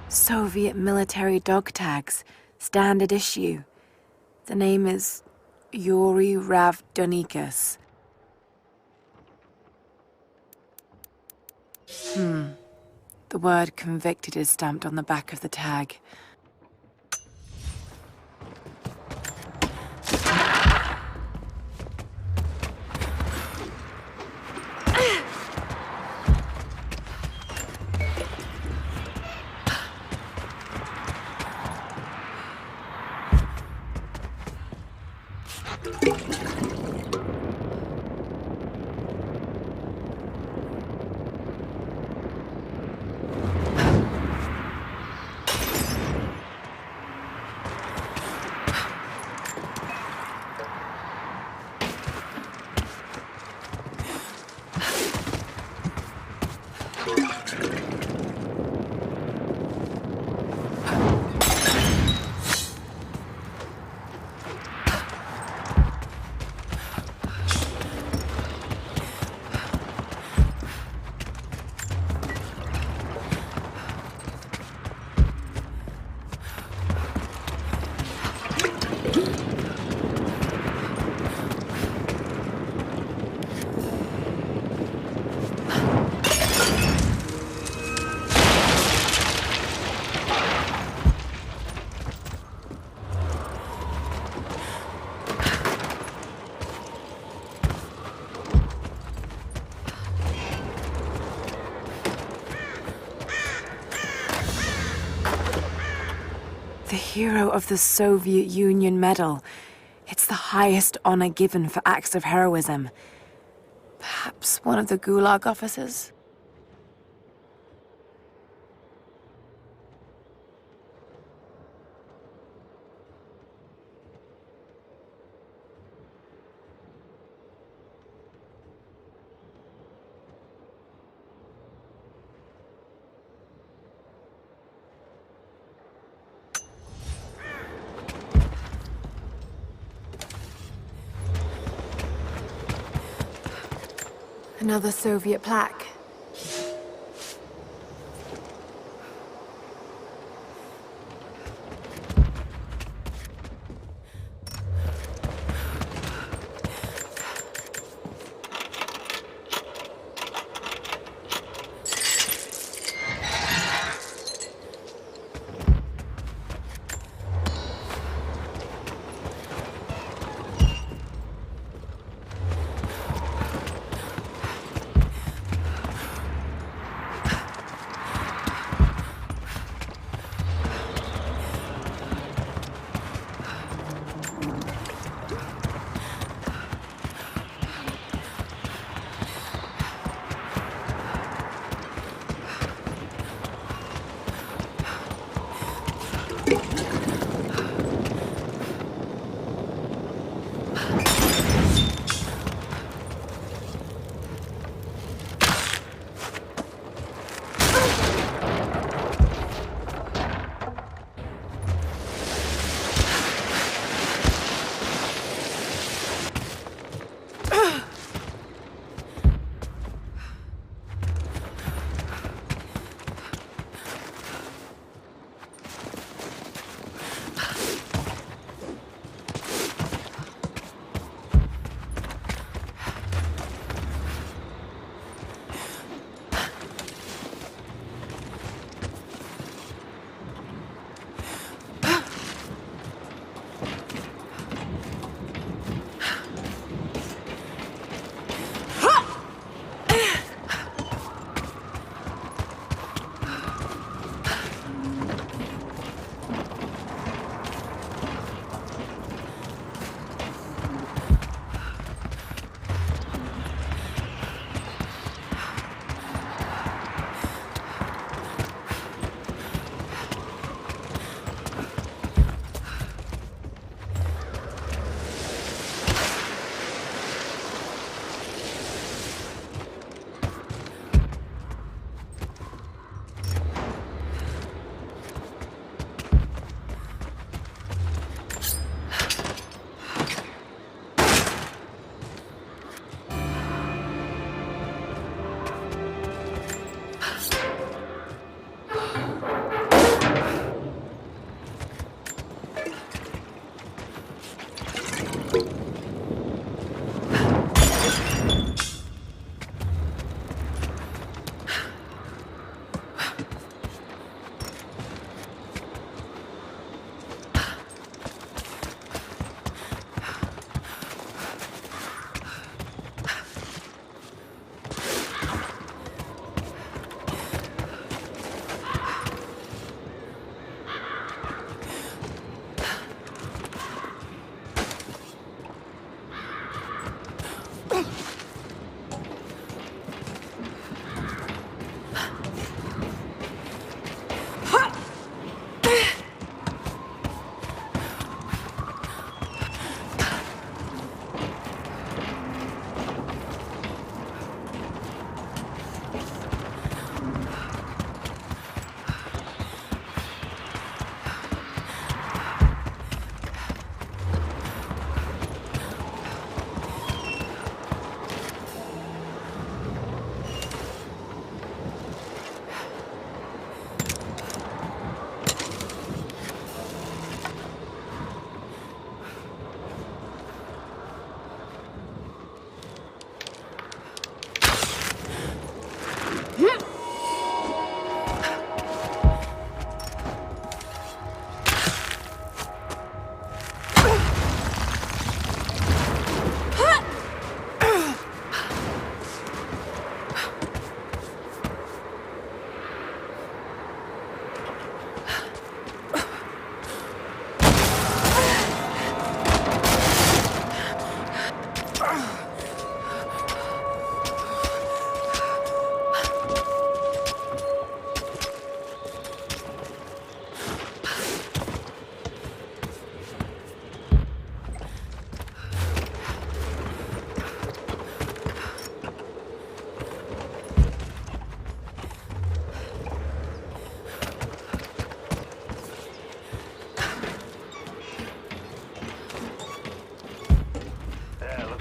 Soviet military dog tags, standard issue. The name is Yuri Ravdonikas. The word convicted is stamped on the back of the tag. The Hero of the Soviet Union Medal. It's the highest honor given for acts of heroism. Perhaps one of the Gulag officers? Another Soviet plaque.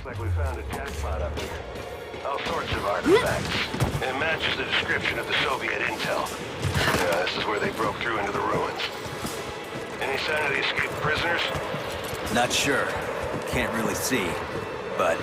Looks like we found a jackpot up here. All sorts of artifacts. It matches the description of the Soviet intel. Yeah, this is where they broke through into the ruins. Any sign of the escaped prisoners? Not sure. Can't really see, but...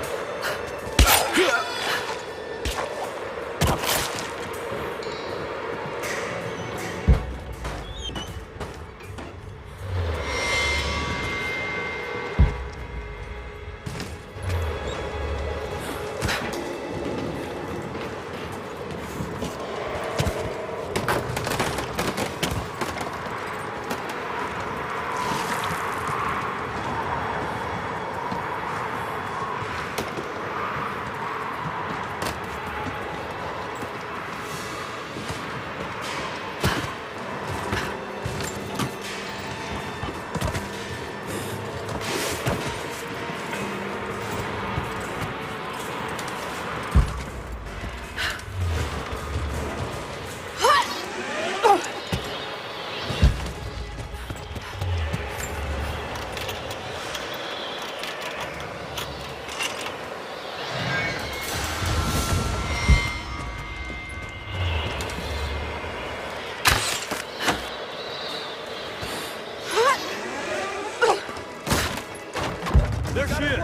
There she is!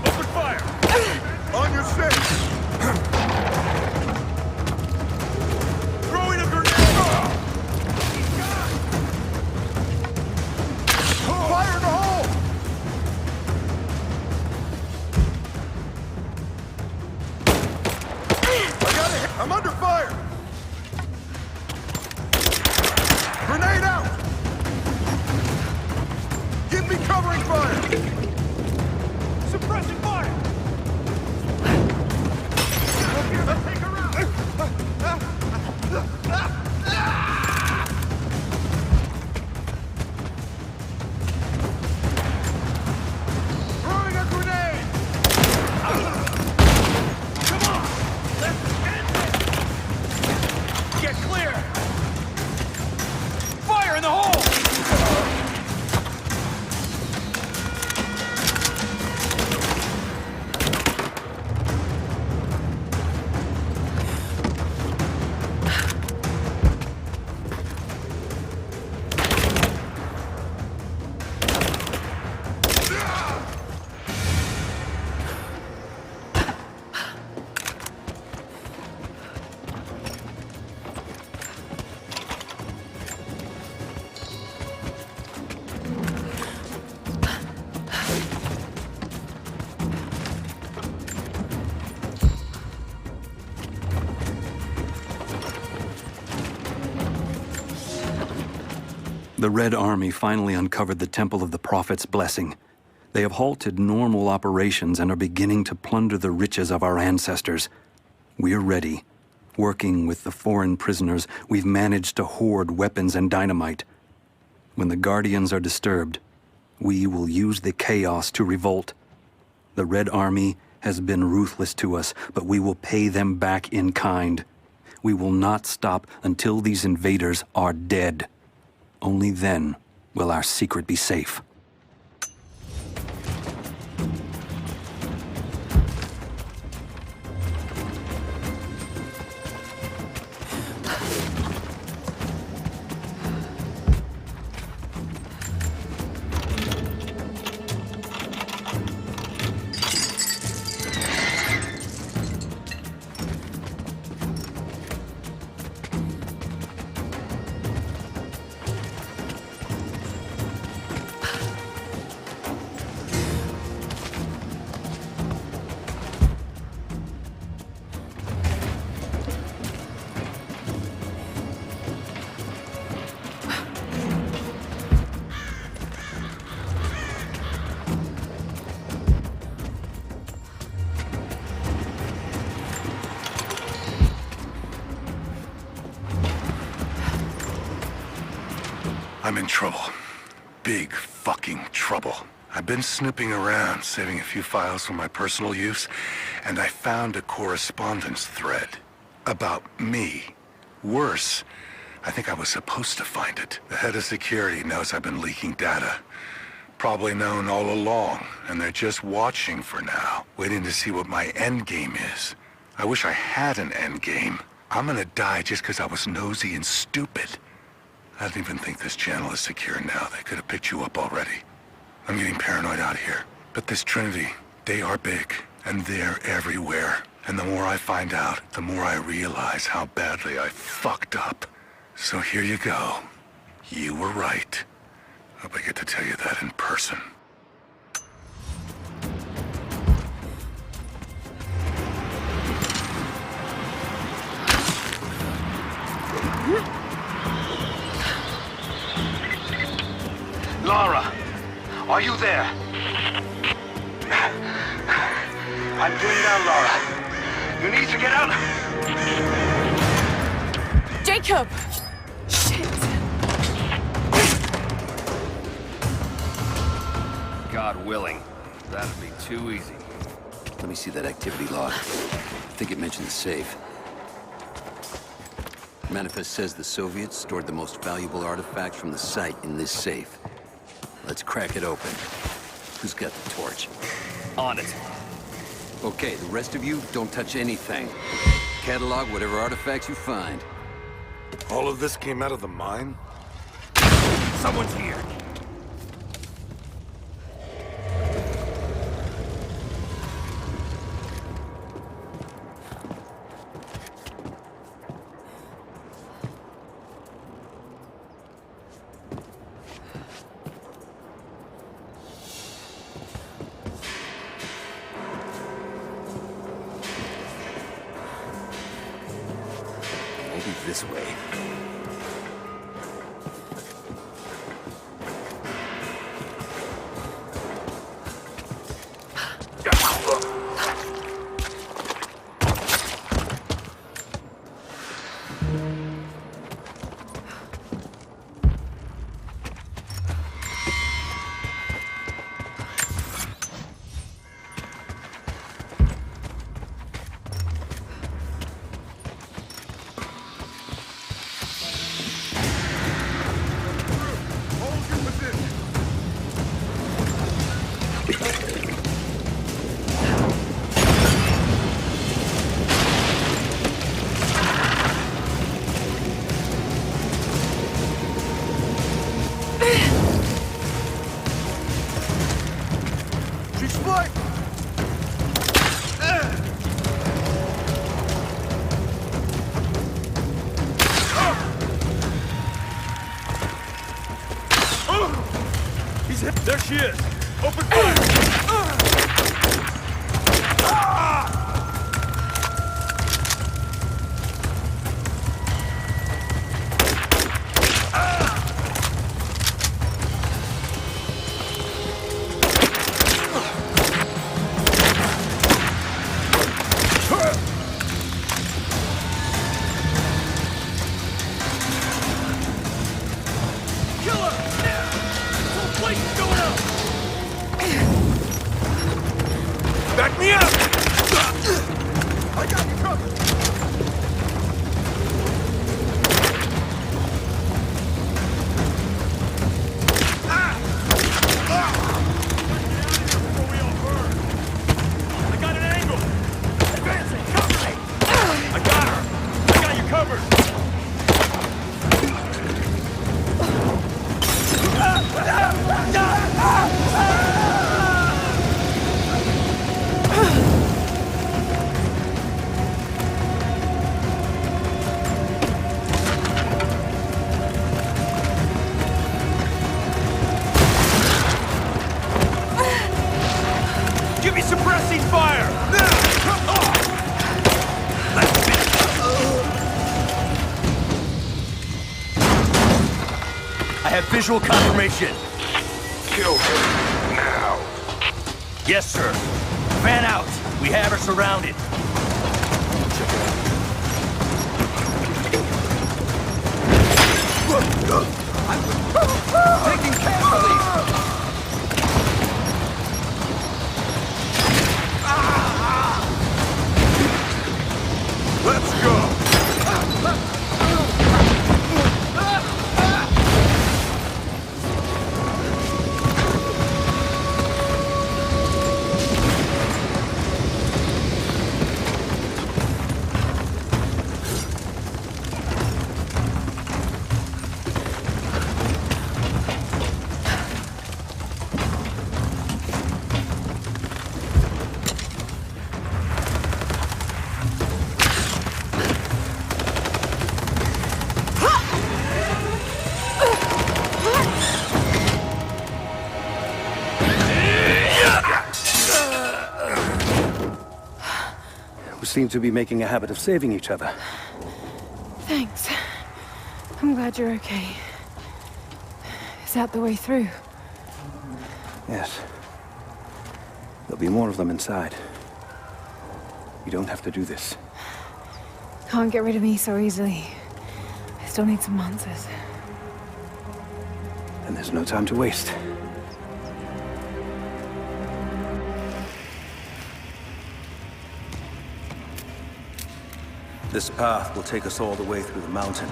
Open fire! On your six! Throwing a grenade! Fire in the hole! I got it! I'm under fire! Grenade out! Give me covering fire! Suppressing fire! Take her out! Throwing a grenade! Come on! Let's end it! Get clear! Fire in the hole! The Red Army finally uncovered the Temple of the Prophet's blessing. They have halted normal operations and are beginning to plunder the riches of our ancestors. We're ready. Working with the foreign prisoners, we've managed to hoard weapons and dynamite. When the Guardians are disturbed, we will use the chaos to revolt. The Red Army has been ruthless to us, but we will pay them back in kind. We will not stop until these invaders are dead. Only then will our secret be safe. I'm in trouble. Big fucking trouble. I've been snooping around, saving a few files for my personal use, and I found a correspondence thread about me. Worse, I think I was supposed to find it. The head of security knows I've been leaking data. probably known all along, and they're just watching for now, waiting to see what my end game is. I wish I had an end game. I'm gonna die just because I was nosy and stupid. I don't even think this channel is secure now. They could have picked you up already. I'm getting paranoid out here. But this Trinity, they are big, and they're everywhere. And the more I find out, the more I realize how badly I fucked up. So here you go. You were right. Hope I get to tell you that in person. Lara, are you there? I'm pinned down, Lara. You need to get out. Jacob! Shit. God willing. That'd be too easy. Let me see that activity log. I think it mentioned the safe. Manifest says the Soviets stored the most valuable artifacts from the site in this safe. Let's crack it open. Who's got the torch? On it. Okay, the rest of you, don't touch anything. Catalog whatever artifacts you find. All of this came out of the mine? Someone's here. Maybe this way. There she is! Open fire! Back me up! I got you covered! I got an angle! Advancing! Cover me! I got her! I got you covered! Give me suppressing fire! I have visual confirmation. Kill her now. Yes, sir. Fan out. We have her surrounded. Taking casualties! Let's go! who seem to be making a habit of saving each other. Thanks. I'm glad you're okay. Is that the way through? Yes. There'll be more of them inside. You don't have to do this. Can't get rid of me so easily. I still need some answers. And there's no time to waste. This path will take us all the way through the mountain.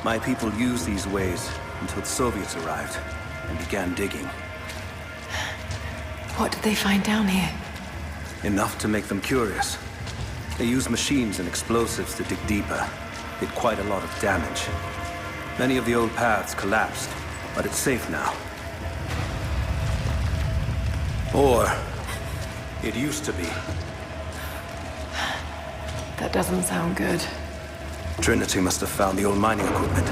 My people used these ways until the Soviets arrived and began digging. What did they find down here? Enough to make them curious. They used machines and explosives to dig deeper. Did quite a lot of damage. Many of the old paths collapsed, but it's safe now. Or it used to be. That doesn't sound good. Trinity must have found the old mining equipment.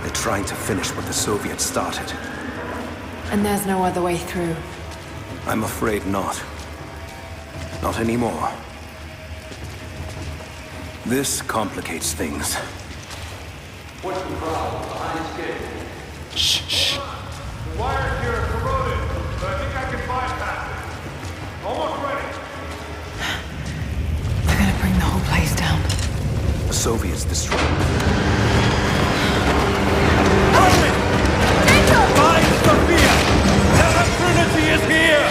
They're trying to finish what the Soviets started. And there's no other way through. I'm afraid not. Not anymore. This complicates things. What's the problem? Behind schedule. Shh. The wires here are corroded, but I think I can bypass it. Almost ready. They're gonna bring the whole place down. The Soviets destroyed. Find Sophia! Tell her Trinity is here!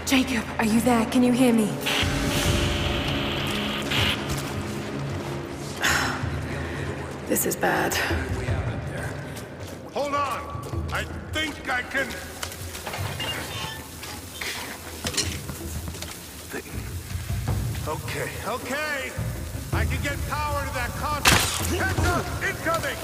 Jacob, are you there? Can you hear me? This is bad. Hold on! I think I can... Okay. I can get power to that console. Heads up! Incoming!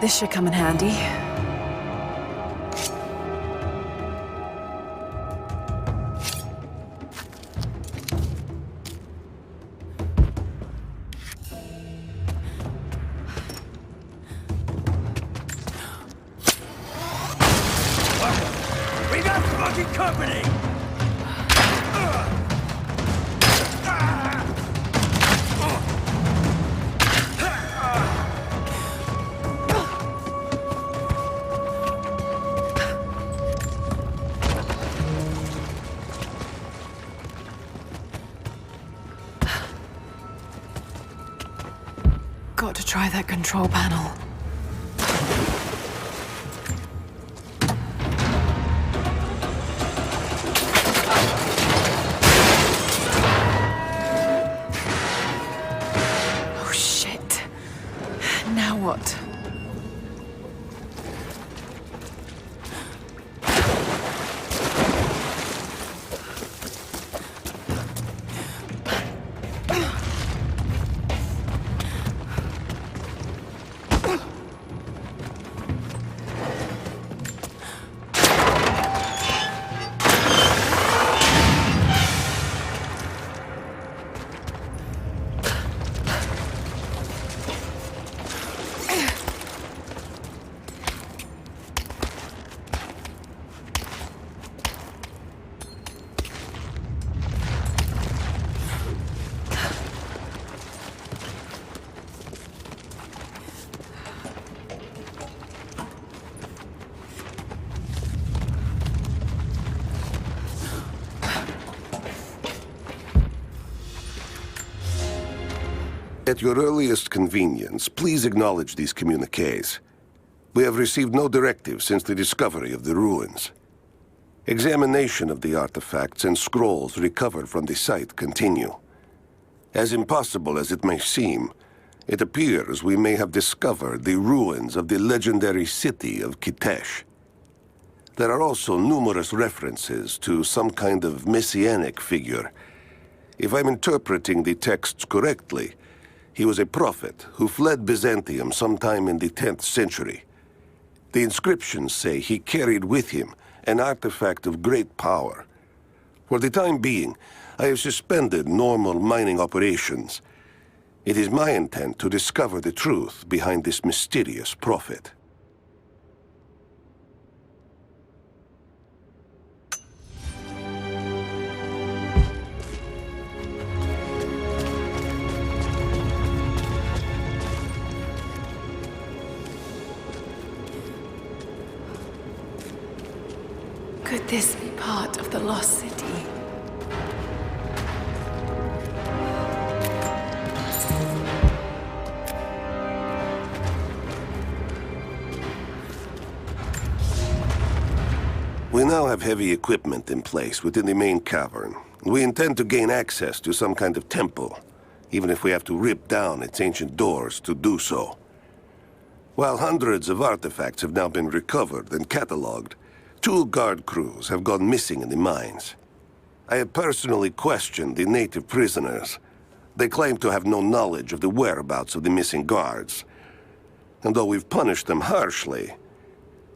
This should come in handy. We got fucking company! Got to try that control panel. Oh shit. Now what? At your earliest convenience, please acknowledge these communiques. We have received no directive since the discovery of the ruins. Examination of the artifacts and scrolls recovered from the site continue. As impossible as it may seem, it appears we may have discovered the ruins of the legendary city of Kitesh. There are also numerous references to some kind of messianic figure. If I'm interpreting the texts correctly, he was a prophet who fled Byzantium sometime in the 10th century. The inscriptions say he carried with him an artifact of great power. For the time being, I have suspended normal mining operations. It is my intent to discover the truth behind this mysterious prophet. Could this be part of the lost city? We now have heavy equipment in place within the main cavern. We intend to gain access to some kind of temple, even if we have to rip down its ancient doors to do so. While hundreds of artifacts have now been recovered and cataloged, 2 guard crews have gone missing in the mines. I have personally questioned the native prisoners. They claim to have no knowledge of the whereabouts of the missing guards. And though we've punished them harshly,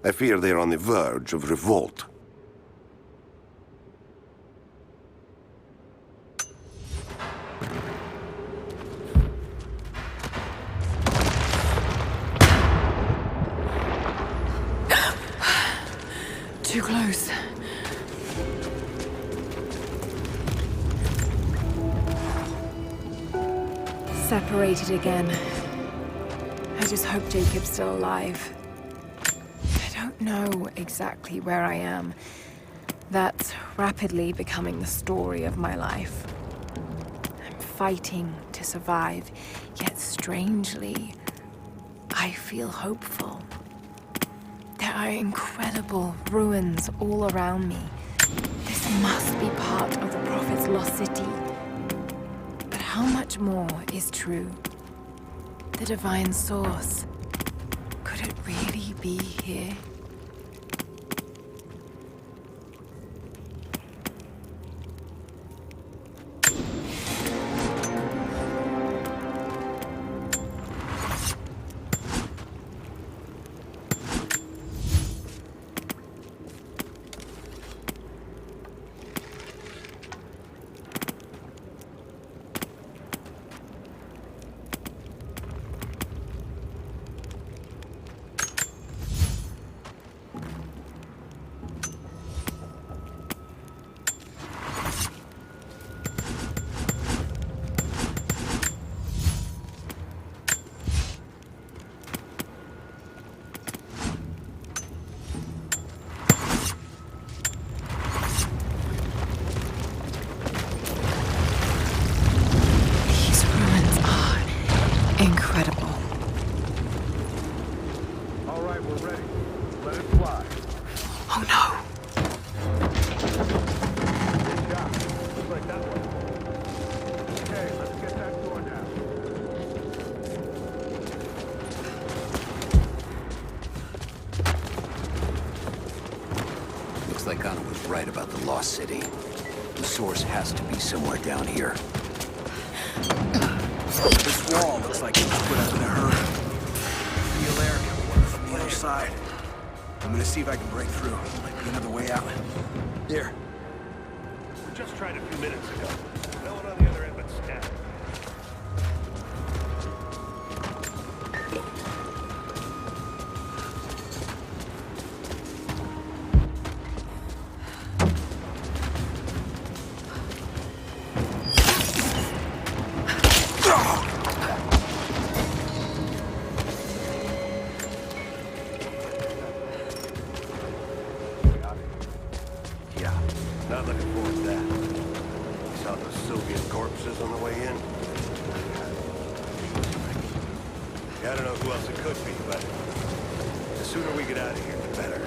I fear they are on the verge of revolt. Too close. Separated again. I just hope Jacob's still alive. I don't know exactly where I am. That's rapidly becoming the story of my life. I'm fighting to survive, yet strangely, I feel hopeful. There are incredible ruins all around me. This must be part of the Prophet's lost city. But how much more is true? The divine source. Could it really be here? Incredible. All right, we're ready. Let it fly. Oh no. Good job. Looks like that one. Okay, let's get that door down. Looks like Anna was right about the lost city. The source has to be somewhere down here. This wall looks like it was put up in a hurry. side. I'm gonna see if I can break through. Might be another way out. Here. We just tried a few minutes ago. No one on the other end but Stat. Not looking forward to that. Saw those Soviet corpses on the way in. Yeah, I don't know who else it could be, but the sooner we get out of here, the better.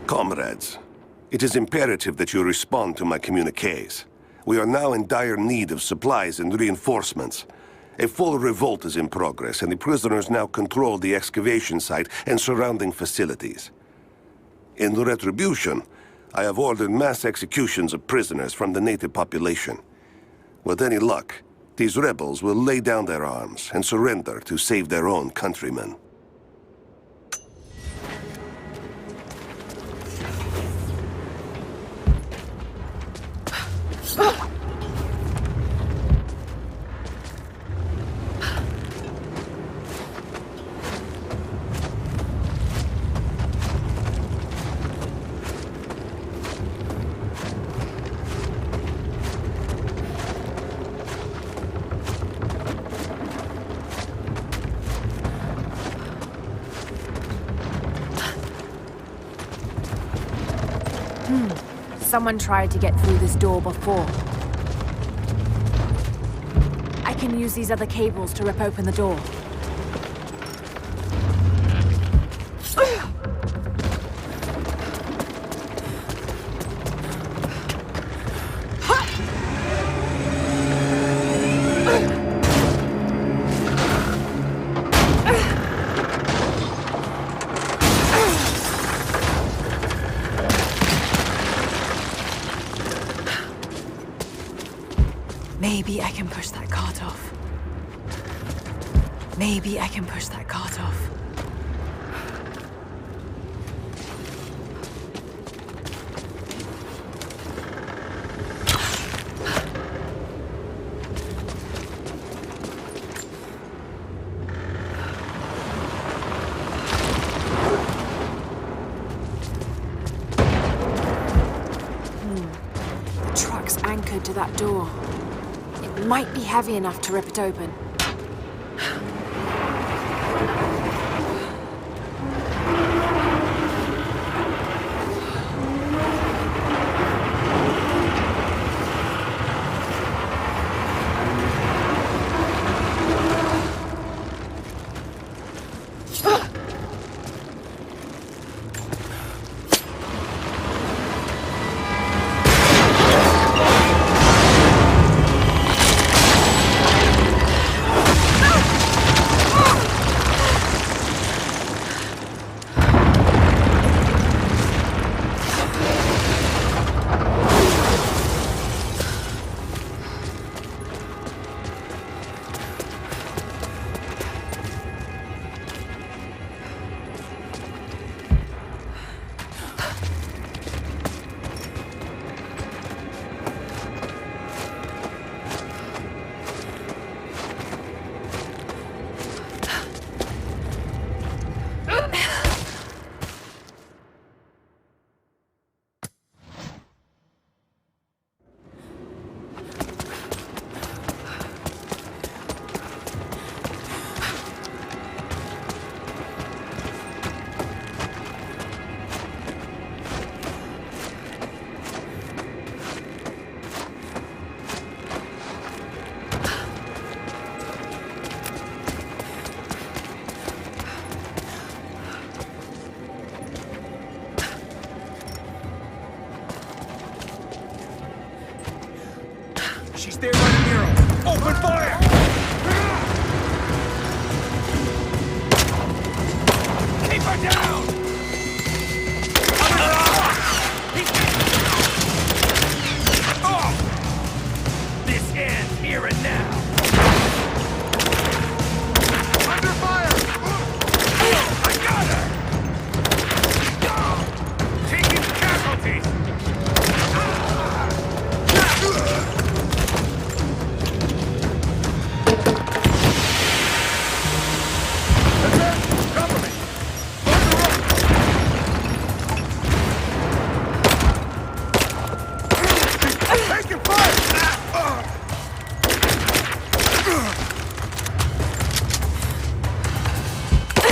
Comrades, it is imperative that you respond to my communiques. We are now in dire need of supplies and reinforcements. A full revolt is in progress, and the prisoners now control the excavation site and surrounding facilities. In retribution, I have ordered mass executions of prisoners from the native population. With any luck, these rebels will lay down their arms and surrender to save their own countrymen. Someone tried to get through this door before. I can use these other cables to rip open the door. Maybe I can push that cart off. Maybe I can push that cart off. The truck's anchored to that door. It might be heavy enough to rip it open. She's there by the mural. Open fire! Keep her down! This ends here and now. Under fire! I got her! Taking casualties! Cover me! Taking fire!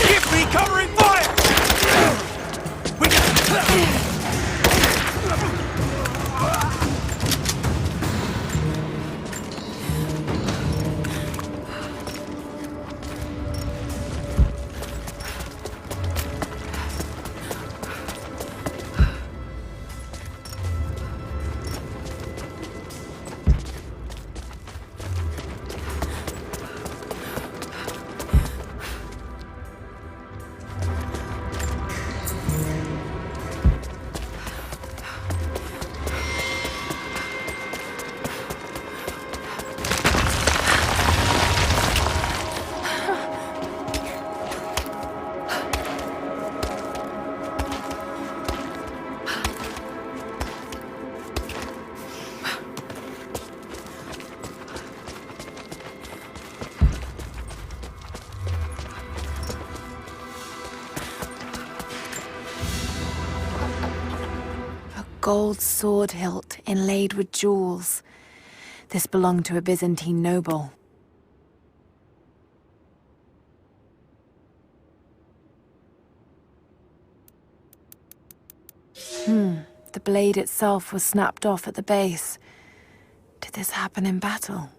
Give me covering fire! We Gold sword hilt inlaid with jewels. This belonged to a Byzantine noble. The blade itself was snapped off at the base. Did this happen in battle?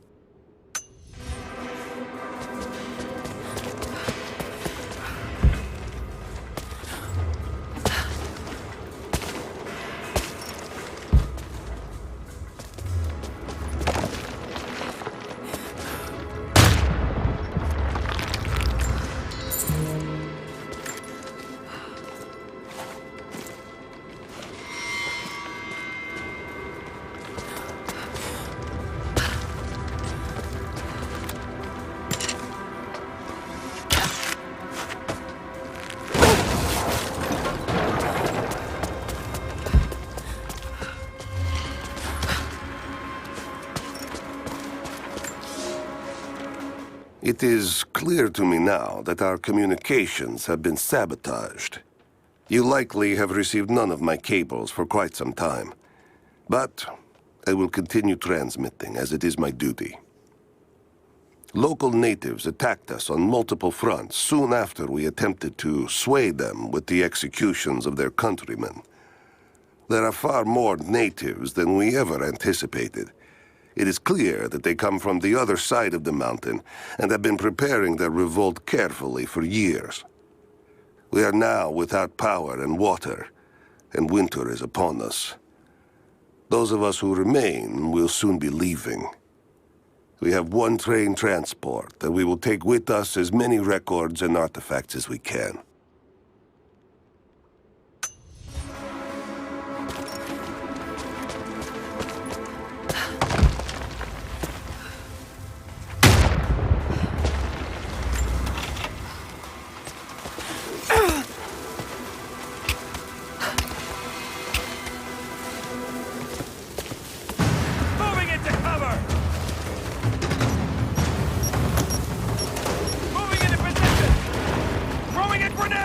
It is clear to me now that our communications have been sabotaged. You likely have received none of my cables for quite some time. But I will continue transmitting, as it is my duty. Local natives attacked us on multiple fronts soon after we attempted to sway them with the executions of their countrymen. There are far more natives than we ever anticipated. It is clear that they come from the other side of the mountain and have been preparing their revolt carefully for years. We are now without power and water, and winter is upon us. Those of us who remain will soon be leaving. We have one train transport, and we will take with us as many records and artifacts as we can. moving into cover! Moving into position! Throwing a grenade!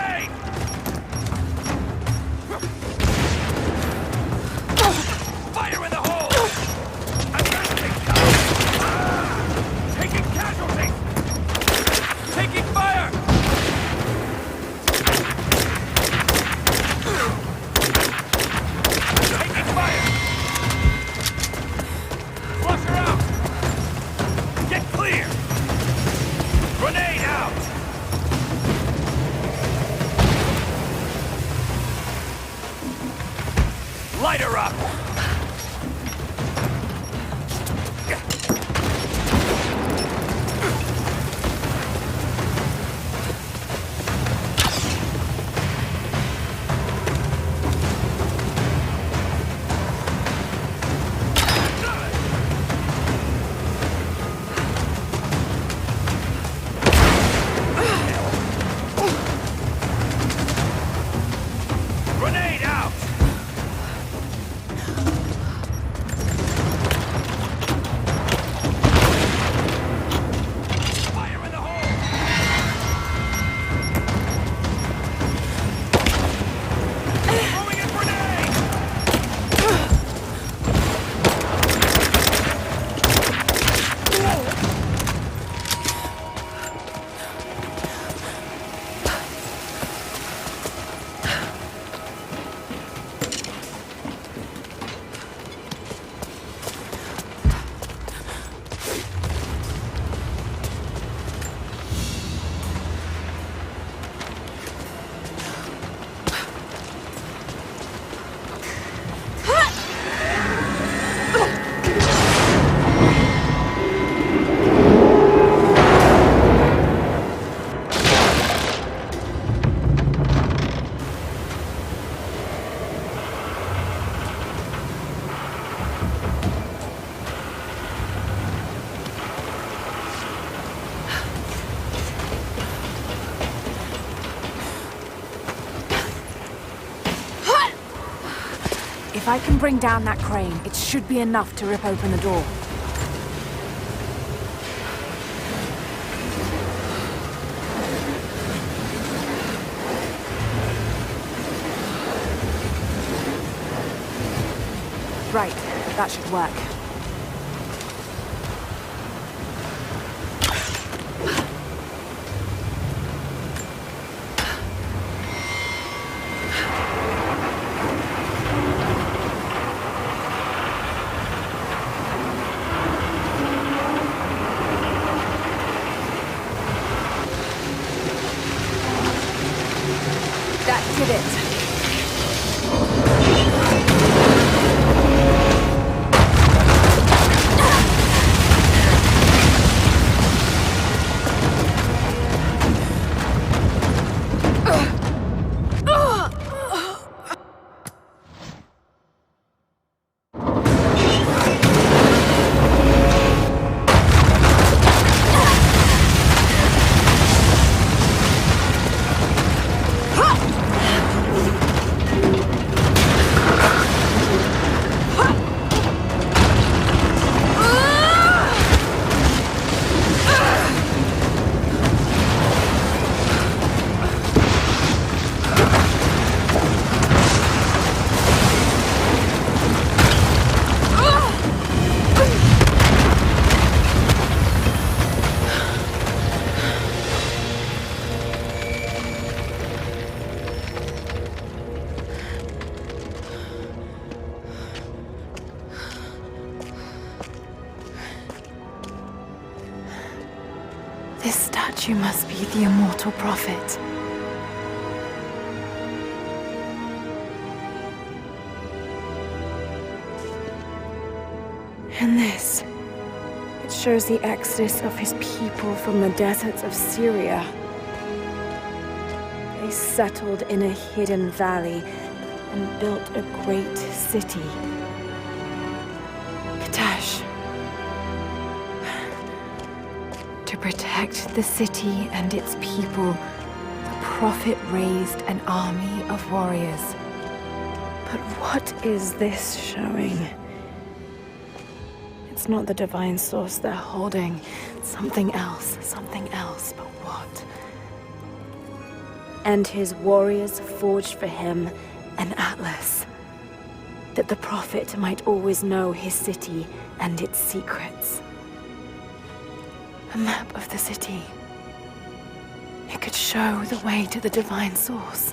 If I can bring down that crane, it should be enough to rip open the door. Right, that should work. That did it. This statue must be the immortal prophet. And this, it shows the exodus of his people from the deserts of Syria. They settled in a hidden valley and built a great city. Katash. To protect the city and its people, the prophet raised an army of warriors. But what is this showing? It's not the divine source they're holding. Something else, but what? And his warriors forged for him an atlas, that the prophet might always know his city and its secrets. A map of the city. It could show the way to the divine source.